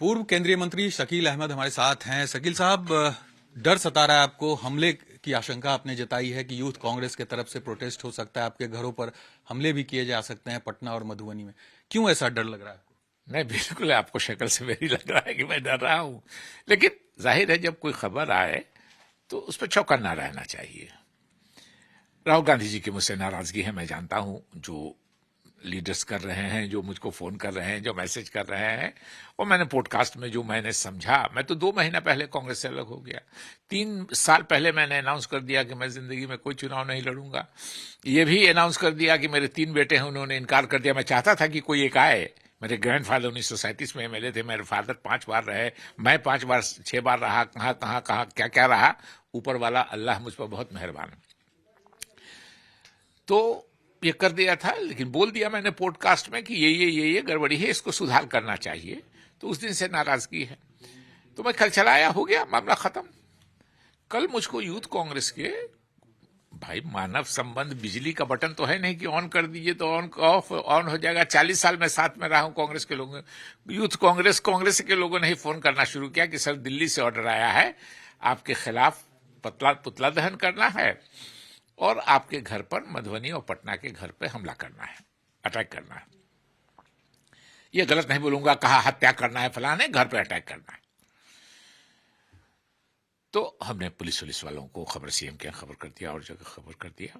पूर्व केंद्रीय मंत्री शकील अहमद हमारे साथ हैं। शकील साहब, डर सता रहा है आपको, हमले की आशंका आपने जताई है कि यूथ कांग्रेस के तरफ से प्रोटेस्ट हो सकता है, आपके घरों पर हमले भी किए जा सकते हैं पटना और मधुबनी में। क्यों ऐसा डर लग रहा है आपको? नहीं, बिल्कुल आपको शक्ल से मेरी लग रहा है कि मैं डर रहा हूं, लेकिन जाहिर है जब कोई खबर आए तो उस पर चौकन्ना रहना चाहिए। राहुल गांधी जी की मुझसे नाराजगी है, मैं जानता हूं। जो लीडर्स कर रहे हैं, जो मुझको फोन कर रहे हैं, जो मैसेज कर रहे हैं, और मैंने पॉडकास्ट में जो मैंने समझा, मैं तो 2 महीना पहले कांग्रेस से अलग हो गया। 3 साल पहले मैंने अनाउंस कर दिया कि मैं जिंदगी में कोई चुनाव नहीं लड़ूंगा। ये भी अनाउंस कर दिया कि मेरे 3 बेटे हैं, उन्होंने इनकार कर दिया। मैं चाहता था कि कोई एक आए। मेरे ग्रैंडफादर 1937 में एमएलए थे, मेरे फादर 5 बार रहे, मैं 5 बार 6 बार रहा, कहाँ क्या क्या रहा। ऊपर वाला अल्लाह मुझ पर बहुत मेहरबान। तो ये कर दिया था, लेकिन बोल दिया मैंने पॉडकास्ट में कि ये गड़बड़ी है, इसको सुधार करना चाहिए। तो उस दिन से नाराजगी है। तो मैं कल चलाया, हो गया मामला खत्म। कल मुझको यूथ कांग्रेस के, भाई मानव संबंध बिजली का बटन तो है नहीं कि ऑन कर दीजिए तो ऑन ऑफ ऑन हो जाएगा। 40 साल में साथ में रहा हूं कांग्रेस के लोगों, यूथ कांग्रेस के लोगों ने ही फोन करना शुरू किया कि सर दिल्ली से ऑर्डर आया है, आपके खिलाफ पुतला दहन करना है और आपके घर पर, मधुबनी और पटना के घर पर हमला करना है, अटैक करना है। ये गलत नहीं बोलूंगा, कहा हत्या करना है, फलाने घर पर अटैक करना है। तो हमने पुलिस वालों को खबर, सीएम के खबर कर दिया और जगह खबर कर दिया,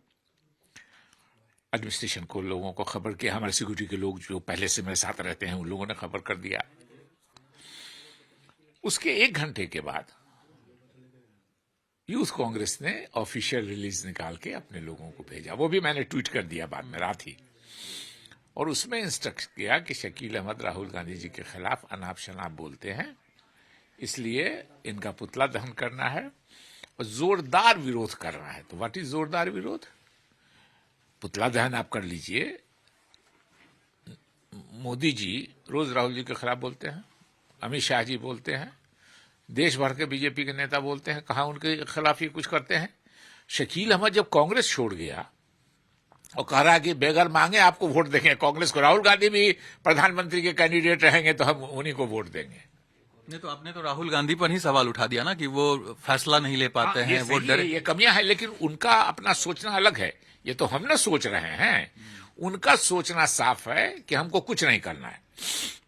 एडमिनिस्ट्रेशन को, लोगों को खबर किया, हमारे सिक्योरिटी के लोग जो पहले से मेरे साथ रहते हैं उन लोगों ने खबर कर दिया। उसके 1 घंटे के बाद यूथ कांग्रेस ने ऑफिशियल रिलीज निकाल के अपने लोगों को भेजा। वो भी मैंने ट्वीट कर दिया बाद में रात ही, और उसमें इंस्ट्रक्ट किया कि शकील अहमद राहुल गांधी जी के खिलाफ अनाप शनाप बोलते हैं, इसलिए इनका पुतला दहन करना है और जोरदार विरोध करना है। तो व्हाट इज जोरदार विरोध? पुतला दहन आप कर लीजिए, मोदी जी रोज राहुल जी के खिलाफ बोलते हैं, अमित शाह जी बोलते हैं, देश भर के बीजेपी के नेता बोलते हैं, कहा उनके खिलाफ ये कुछ करते हैं। शकील अहमद जब कांग्रेस छोड़ गया और कह रहा कि बेगर मांगे आपको वोट देंगे कांग्रेस को, राहुल गांधी भी प्रधानमंत्री के कैंडिडेट रहेंगे तो हम उन्हीं को वोट देंगे। नहीं तो आपने तो राहुल गांधी पर ही सवाल उठा दिया ना कि वो फैसला नहीं ले पाते हैं, वो डरे। ये कमियां हैं, लेकिन उनका अपना सोचना अलग है। ये तो हम ना सोच रहे हैं, उनका सोचना साफ है कि हमको कुछ नहीं करना है।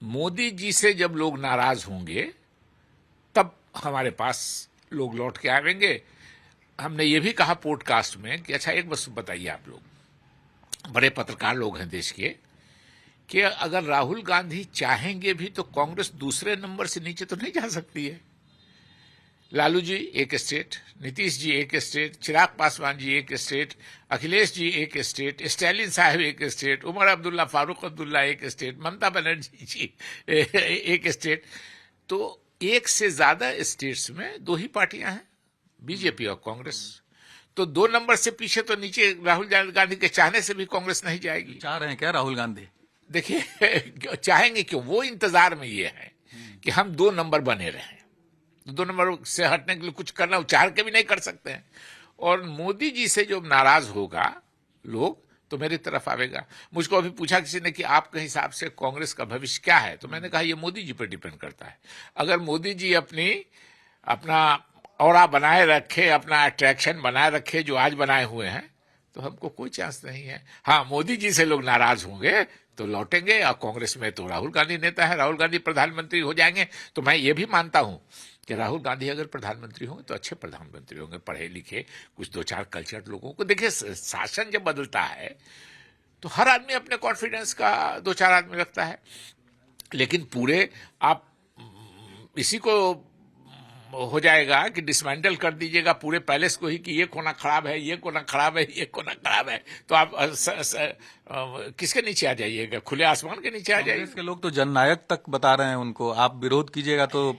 मोदी जी से जब लोग नाराज होंगे तब हमारे पास लोग लौट के आएंगे। हमने ये भी कहा पॉडकास्ट में कि अच्छा एक बस बताइए, आप लोग बड़े पत्रकार लोग हैं देश के, कि अगर राहुल गांधी चाहेंगे भी तो कांग्रेस दूसरे नंबर से नीचे तो नहीं जा सकती है। लालू जी एक स्टेट, नीतीश जी एक स्टेट, चिराग पासवान जी एक स्टेट, अखिलेश जी एक स्टेट, स्टैलिन साहब एक स्टेट, उमर अब्दुल्ला, फारूक अब्दुल्ला एक स्टेट, ममता बनर्जी जी एक स्टेट। तो 1 से ज्यादा स्टेट्स में 2 ही पार्टियां हैं, बीजेपी और कांग्रेस। तो 2 नंबर से पीछे तो नीचे राहुल गांधी के चाहने से भी कांग्रेस नहीं जाएगी। चाह रहे हैं क्या राहुल गांधी? देखिए चाहेंगे क्यों, वो इंतजार में ये है कि हम 2 नंबर बने रहें। 2 नंबर से हटने के लिए कुछ करना, चाह के भी नहीं कर सकते हैं। और मोदी जी से जो नाराज होगा लोग तो मेरी तरफ आवेगा। मुझको अभी पूछा किसी ने कि आपके हिसाब से कांग्रेस का भविष्य क्या है, तो मैंने कहा ये मोदी जी पर डिपेंड करता है। अगर मोदी जी अपना ऑरा बनाए रखे, अपना अट्रैक्शन बनाए रखे जो आज बनाए हुए हैं, तो हमको कोई चांस नहीं है। हाँ, मोदी जी से लोग नाराज होंगे तो लौटेंगे, और कांग्रेस में तो राहुल गांधी नेता है, राहुल गांधी प्रधानमंत्री हो जाएंगे। तो मैं ये भी मानता हूं कि राहुल गांधी अगर प्रधानमंत्री होंगे तो अच्छे प्रधानमंत्री होंगे, पढ़े लिखे, कुछ 2-4 कल्चर लोगों को। देखिए शासन जब बदलता है तो हर आदमी अपने कॉन्फिडेंस का 2-4 आदमी रखता है, लेकिन पूरे आप इसी को हो जाएगा कि डिसमेंटल कर दीजिएगा पूरे पैलेस को ही कि ये कोना खराब है, ये कोना खराब है, ये कोना खराब है, तो आप किसके नीचे आ जाइएगा? खुले आसमान के नीचे आ जाइए। कांग्रेस के लोग तो जननायक तक बता रहे हैं उनको, आप विरोध कीजिएगा तो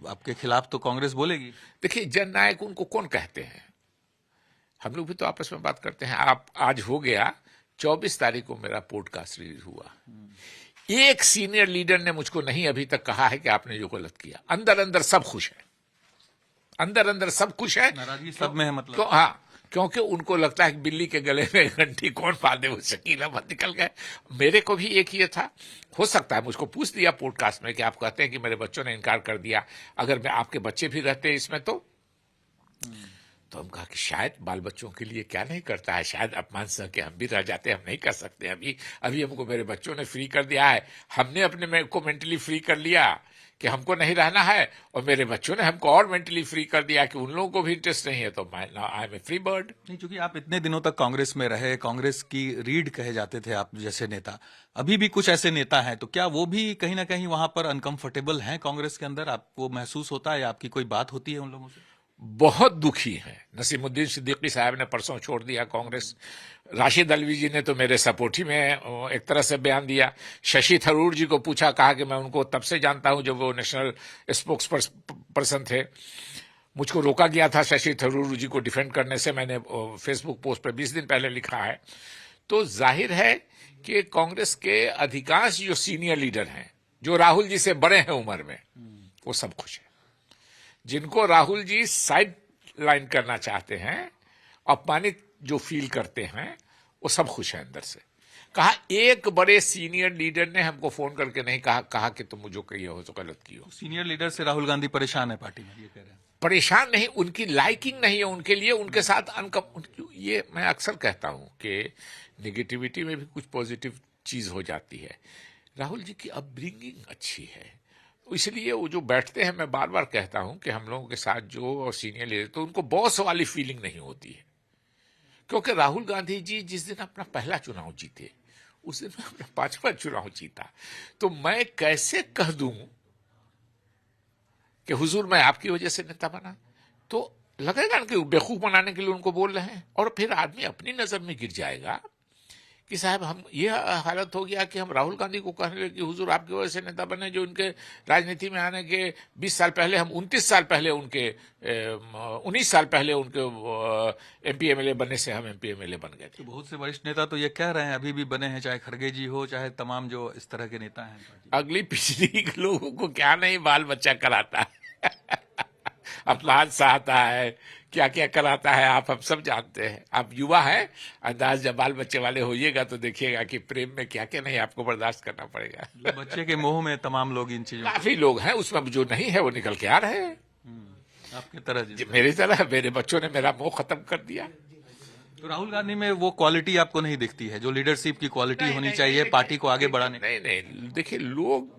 आपके खिलाफ तो कांग्रेस बोलेगी। देखिए जननायक उनको कौन कहते हैं? हम लोग भी तो आपस में बात करते हैं। आप आज हो गया 24 तारीख को मेरा पॉडकास्ट रिलीज हुआ, एक सीनियर लीडर ने मुझको नहीं अभी तक कहा है कि आपने जो गलत किया। अंदर अंदर सब खुश है, अंदर अंदर सब खुश है, नाराजगी सब में है मतलब। तो हाँ, क्योंकि उनको लगता है कि बिल्ली के गले में घंटी कौन बांधे, वो शकील अहमद निकल गए। मेरे को भी एक ये था, हो सकता है मुझको पूछ दिया पॉडकास्ट में कि आप कहते हैं कि मेरे बच्चों ने इनकार कर दिया, अगर मैं आपके बच्चे भी रहते इसमें तो हम कहा कि शायद बाल बच्चों के लिए क्या नहीं करता है, शायद अपमान सह के हम भी रह जाते, हम नहीं कर सकते। अभी हमको मेरे बच्चों ने फ्री कर दिया है, हमने अपने को मेंटली फ्री कर लिया कि हमको नहीं रहना है, और मेरे बच्चों ने हमको और मेंटली फ्री कर दिया कि उन लोगों को भी इंटरेस्ट नहीं है, तो I am a free bird. नहीं, चूंकि आप इतने दिनों तक कांग्रेस में रहे, कांग्रेस की रीढ़ कहे जाते थे आप जैसे नेता, अभी भी कुछ ऐसे नेता हैं, तो क्या वो भी कहीं ना कहीं वहां पर अनकंफर्टेबल हैं कांग्रेस के अंदर? आपको महसूस होता है या आपकी कोई बात होती है उन लोगों से? बहुत दुखी है। नसीमुद्दीन सिद्दीकी साहब ने परसों छोड़ दिया कांग्रेस। राशिद अल्वी जी ने तो मेरे सपोर्ट ही में एक तरह से बयान दिया। शशि थरूर जी को पूछा, कहा कि मैं उनको तब से जानता हूं जब वो नेशनल स्पोक्स पर्सन थे। मुझको रोका गया था शशि थरूर जी को डिफेंड करने से, मैंने फेसबुक पोस्ट पर 20 दिन पहले लिखा है। तो जाहिर है कि कांग्रेस के अधिकांश जो सीनियर लीडर हैं, जो राहुल जी से बड़े हैं उम्र में, वो सब खुश हैं। जिनको राहुल जी साइड लाइन करना चाहते हैं, अपमानित जो फील करते हैं, वो सब खुश हैं अंदर से। कहा एक बड़े सीनियर लीडर ने हमको फोन करके नहीं कहा कि तुम मुझे कही हो तो गलत की हो। सीनियर लीडर से राहुल गांधी परेशान है पार्टी में, ये कह रहे हैं? परेशान नहीं, उनकी लाइकिंग नहीं है उनके लिए, उनके साथ ये मैं अक्सर कहता हूं कि निगेटिविटी में भी कुछ पॉजिटिव चीज हो जाती है। राहुल जी की अपब्रिंगिंग अच्छी है, इसलिए वो जो बैठते हैं, मैं बार बार कहता हूं कि हम लोगों के साथ जो सीनियर लीडर, तो उनको बॉस वाली फीलिंग नहीं होती है। क्योंकि राहुल गांधी जी जिस दिन अपना पहला चुनाव जीते, उस दिन मैं अपना 5वां चुनाव जीता, तो मैं कैसे कह दूं कि हुजूर मैं आपकी वजह से नेता बना? तो लगेगा ना कि बेवकूफ बनाने के लिए उनको बोल रहे हैं, और फिर आदमी अपनी नजर में गिर जाएगा कि साहब हम ये हालत हो गया कि हम राहुल गांधी को कहने लगे कि हुजूर आपकी वजह से नेता बने, जो इनके राजनीति में आने के 20 साल पहले, हम 29 साल पहले उनके 19 साल पहले उनके एमपी एमएलए बनने से हम एमपी एमएलए बन गए थे। तो बहुत से वरिष्ठ नेता तो ये कह रहे हैं, अभी भी बने हैं, चाहे खड़गे जी हो, चाहे तमाम जो इस तरह के नेता हैं। अगली पिछली के लोगों को क्या नहीं बाल बच्चा कराता है अपमान सहता है, क्या क्या कराता है, आप हम सब जानते हैं। आप युवा हैं, अंदाज जब बाल बच्चे वाले होइएगा तो देखिएगा कि प्रेम में क्या क्या नहीं आपको बर्दाश्त करना पड़ेगा। बच्चे के मोह में तमाम लोग इन चीजों काफी लोग हैं उसमें, जो नहीं है वो निकल के आ रहे हैं। आपकी तरह जी। मेरी तरह मेरे बच्चों ने मेरा मोह खत्म कर दिया। तो राहुल गांधी में वो क्वालिटी आपको नहीं दिखती है जो लीडरशिप की क्वालिटी होनी चाहिए पार्टी को आगे बढ़ाने? नहीं, देखिए लोग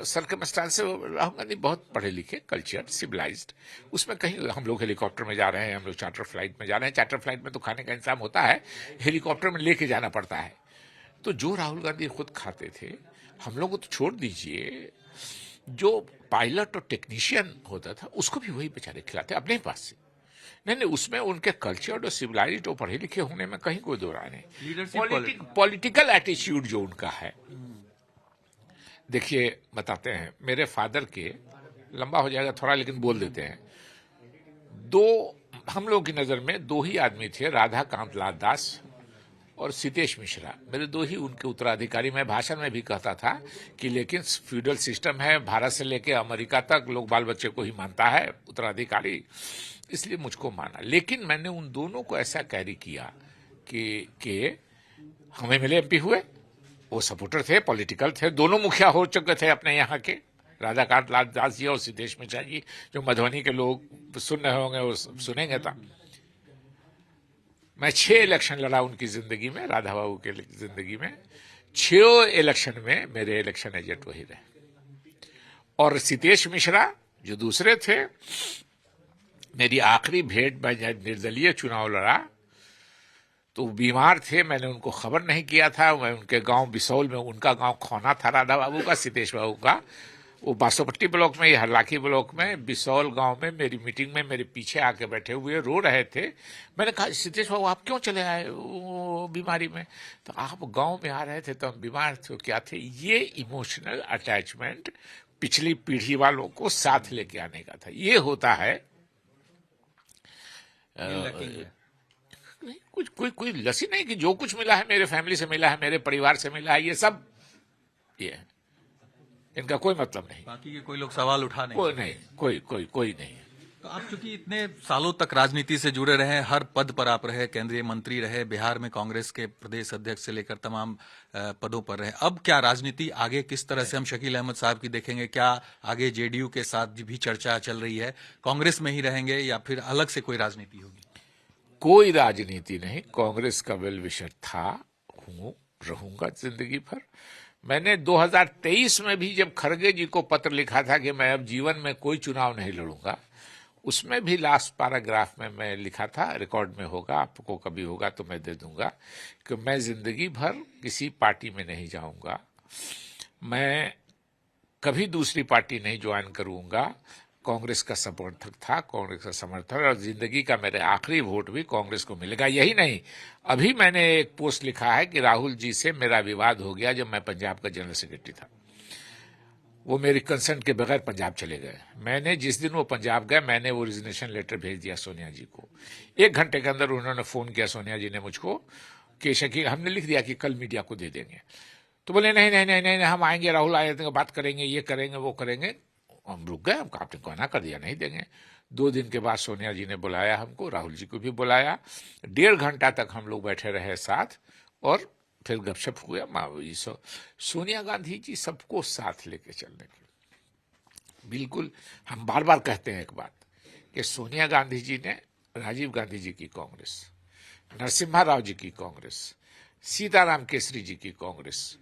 सर्कमस्टांस से, राहुल गांधी बहुत पढ़े लिखे, कल्चर, सिविलाइज्ड, उसमें कहीं हम लोग हेलीकॉप्टर में जा रहे हैं, हम लोग चार्टर फ्लाइट में जा रहे हैं। चार्टर फ्लाइट में तो खाने का इंतजाम होता है, हेलीकॉप्टर में लेके जाना पड़ता है। तो जो राहुल गांधी खुद खाते थे, हम लोग को तो छोड़ दीजिए, जो पायलट और टेक्नीशियन होता था उसको भी वही बेचारे खिलाते अपने पास से। नहीं, उसमें उनके कल्चर और सिविलाइज्ड और पढ़े लिखे होने में कहीं कोई दो राय नहीं। पॉलिटिकल एटीट्यूड जो उनका है, देखिए बताते हैं, मेरे फादर के, लंबा हो जाएगा थोड़ा लेकिन बोल देते हैं, हम लोगों की नजर में दो ही आदमी थे, राधा कांत लाल दास और सितेश मिश्रा, मेरे दो ही उनके उत्तराधिकारी। मैं भाषण में भी कहता था कि लेकिन फ्यूडल सिस्टम है, भारत से लेकर अमेरिका तक लोग बाल बच्चे को ही मानता है उत्तराधिकारी, इसलिए मुझको माना। लेकिन मैंने उन दोनों को ऐसा कैरी किया कि हमें मिले एमपी हुए, वो सपोर्टर थे, पॉलिटिकल थे, दोनों मुखिया हो चुके थे अपने यहाँ के, राधाकांत लाल दास जी और सिद्धेश मिश्रा जी, जो मधुबनी के लोग सुन रहे होंगे वो सुनेंगे। था मैं 6 इलेक्शन लड़ा उनकी जिंदगी में, राधा बाबू के जिंदगी में 6 इलेक्शन में मेरे इलेक्शन एजेंट वही रहे। और सिद्धेश मिश्रा जो दूसरे थे, मेरी आखिरी भेंट में निर्दलीय चुनाव लड़ा तो बीमार थे, मैंने उनको खबर नहीं किया था। मैं उनके गांव बिसौल में, उनका गांव खोना था राधा बाबू का, सितेश बाबू का, वो बासोपट्टी ब्लॉक में, हरलाखी ब्लॉक में, बिसौल गांव में मेरी मीटिंग में मेरे पीछे आके बैठे हुए रो रहे थे। मैंने कहा सितेश बाबू आप क्यों चले आए वो बीमारी में? तो आप गांव में आ रहे थे तो हम बीमार थे, क्या थे? ये इमोशनल अटैचमेंट पिछली पीढ़ी वालों को साथ लेके आने का था। ये होता है नहीं, कोई लसी नहीं कि जो कुछ मिला है मेरे फैमिली से मिला है, मेरे परिवार से मिला है, ये सब ये है, इनका कोई मतलब नहीं। बाकी के कोई लोग सवाल उठा नहीं, कोई नहीं, कोई नहीं। तो आप चूंकि इतने सालों तक राजनीति से जुड़े रहे, हर पद पर आप रहे, केंद्रीय मंत्री रहे, बिहार में कांग्रेस के प्रदेश अध्यक्ष से लेकर तमाम पदों पर रहे, अब क्या राजनीति आगे किस तरह से हम शकील अहमद साहब की देखेंगे? क्या आगे जेडीयू के साथ भी चर्चा चल रही है, कांग्रेस में ही रहेंगे या फिर अलग से कोई राजनीति होगी? कोई राजनीति नहीं, कांग्रेस का वेल विशर था, हूं, रहूंगा जिंदगी भर। मैंने 2023 में भी जब खड़गे जी को पत्र लिखा था कि मैं अब जीवन में कोई चुनाव नहीं लड़ूंगा, उसमें भी लास्ट पैराग्राफ में मैं लिखा था, रिकॉर्ड में होगा, आपको कभी होगा तो मैं दे दूंगा, कि मैं जिंदगी भर किसी पार्टी में नहीं जाऊंगा, मैं कभी दूसरी पार्टी नहीं ज्वाइन करूंगा। कांग्रेस का समर्थक था, कांग्रेस का समर्थक, और जिंदगी का मेरे आखिरी वोट भी कांग्रेस को मिलेगा। यही नहीं, अभी मैंने एक पोस्ट लिखा है कि राहुल जी से मेरा विवाद हो गया जब मैं पंजाब का जनरल सेक्रेटरी था। वो मेरी कंसेंट के बगैर पंजाब चले गए। मैंने जिस दिन वो पंजाब गए, मैंने वो रिजिग्नेशन लेटर भेज दिया सोनिया जी को। 1 घंटे के अंदर उन्होंने फोन किया, सोनिया जी ने मुझको, कि शकील, हमने लिख दिया कि कल मीडिया को दे देंगे। तो बोले नहीं नहीं नहीं नहीं, हम आएंगे, राहुल आए तो बात करेंगे, ये करेंगे, वो करेंगे। हम रुक गए, हमको आपने कहना कर दिया नहीं देंगे। 2 दिन के बाद सोनिया जी ने बुलाया हमको, राहुल जी को भी बुलाया, 1.5 घंटा तक हम लोग बैठे रहे साथ, और फिर गपशप हुआ। सोनिया गांधी जी सबको साथ लेके चलने की, बिल्कुल। हम बार बार कहते हैं एक बात, कि सोनिया गांधी जी ने राजीव गांधी जी की कांग्रेस, नरसिम्हा राव जी की कांग्रेस, सीताराम केसरी जी की कांग्रेस,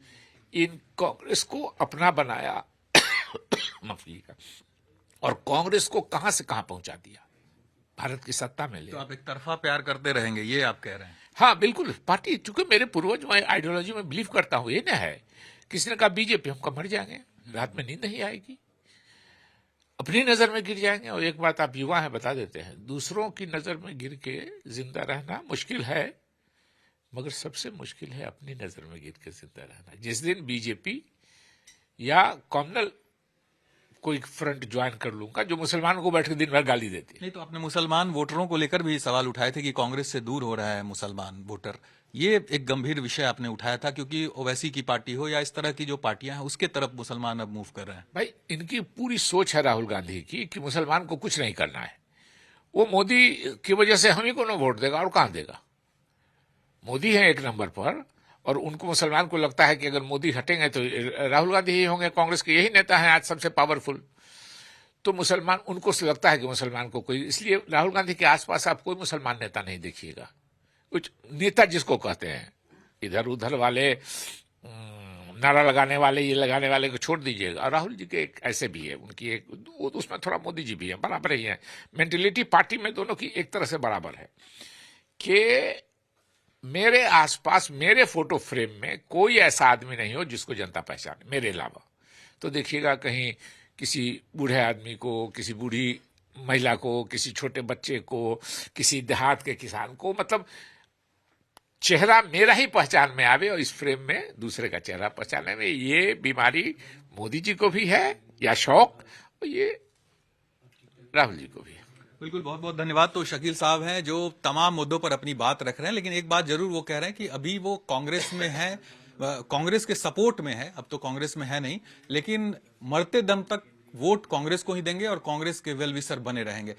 इन कांग्रेस को अपना बनाया माफी का, और कांग्रेस को कहां से कहां पहुंचा दिया, भारत की सत्ता में ले। तो आप एक तरफा प्यार करते रहेंगे, ये आप कह रहे हैं? हाँ बिल्कुल, पार्टी, चूंकि मेरे पूर्वज, मैं आइडियोलॉजी में बिलीव करता हूं, ये ना है। किसी ने कहा बीजेपी, हम कब मर जाएंगे, रात में नींद नहीं आएगी, अपनी नजर में गिर जाएंगे। और एक बात आप युवा हैं, बता देते हैं, दूसरों की नजर में गिर के जिंदा रहना मुश्किल है, मगर सबसे मुश्किल है अपनी नजर में गिर के जिंदा रहना। जिस दिन बीजेपी या कॉमनल कोई फ्रंट ज्वाइन कर लूंगा, जो मुसलमानों को बैठ के दिन भर गाली देती है। नहीं, तो आपने मुसलमान वोटरों को लेकर भी सवाल उठाए थे कि कांग्रेस से दूर हो रहा है मुसलमान वोटर, ये एक गंभीर विषय आपने उठाया था, क्योंकि ओवैसी की पार्टी हो या इस तरह की जो पार्टियां हैं, उसके तरफ मुसलमान अब मूव कर रहे हैं। भाई, इनकी पूरी सोच है राहुल गांधी की कि मुसलमान को कुछ नहीं करना है। वो मोदी की वजह से हम ही को न वोट देगा, और कहां देगा। मोदी है 1 नंबर पर, और उनको, मुसलमान को लगता है कि अगर मोदी हटेंगे तो राहुल गांधी ही होंगे, कांग्रेस के यही नेता हैं आज सबसे पावरफुल। तो मुसलमान, उनको लगता है कि मुसलमान को कोई, इसलिए राहुल गांधी के आसपास आप कोई मुसलमान नेता नहीं देखिएगा। कुछ नेता जिसको कहते हैं, इधर उधर वाले, नारा लगाने वाले, ये लगाने वाले को छोड़ दीजिएगा। और राहुल जी के एक ऐसे भी है, उनकी एक, उसमें थोड़ा मोदी जी भी है, बराबर ही है। मेंटेलिटी पार्टी में दोनों की एक तरह से बराबर है, कि मेरे आसपास, मेरे फोटो फ्रेम में कोई ऐसा आदमी नहीं हो जिसको जनता पहचाने मेरे अलावा। तो देखिएगा कहीं किसी बूढ़े आदमी को, किसी बूढ़ी महिला को, किसी छोटे बच्चे को, किसी देहात के किसान को, मतलब चेहरा मेरा ही पहचान में आवे, और इस फ्रेम में दूसरे का चेहरा पहचानने में, ये बीमारी मोदी जी को भी है या शौक, और ये राहुल जी को भी है। बिल्कुल, बहुत बहुत धन्यवाद। तो शकील साहब हैं जो तमाम मुद्दों पर अपनी बात रख रहे हैं, लेकिन एक बात जरूर वो कह रहे हैं कि अभी वो कांग्रेस में है, कांग्रेस के सपोर्ट में है, अब तो कांग्रेस में है नहीं, लेकिन मरते दम तक वोट कांग्रेस को ही देंगे और कांग्रेस के वेल विशर बने रहेंगे।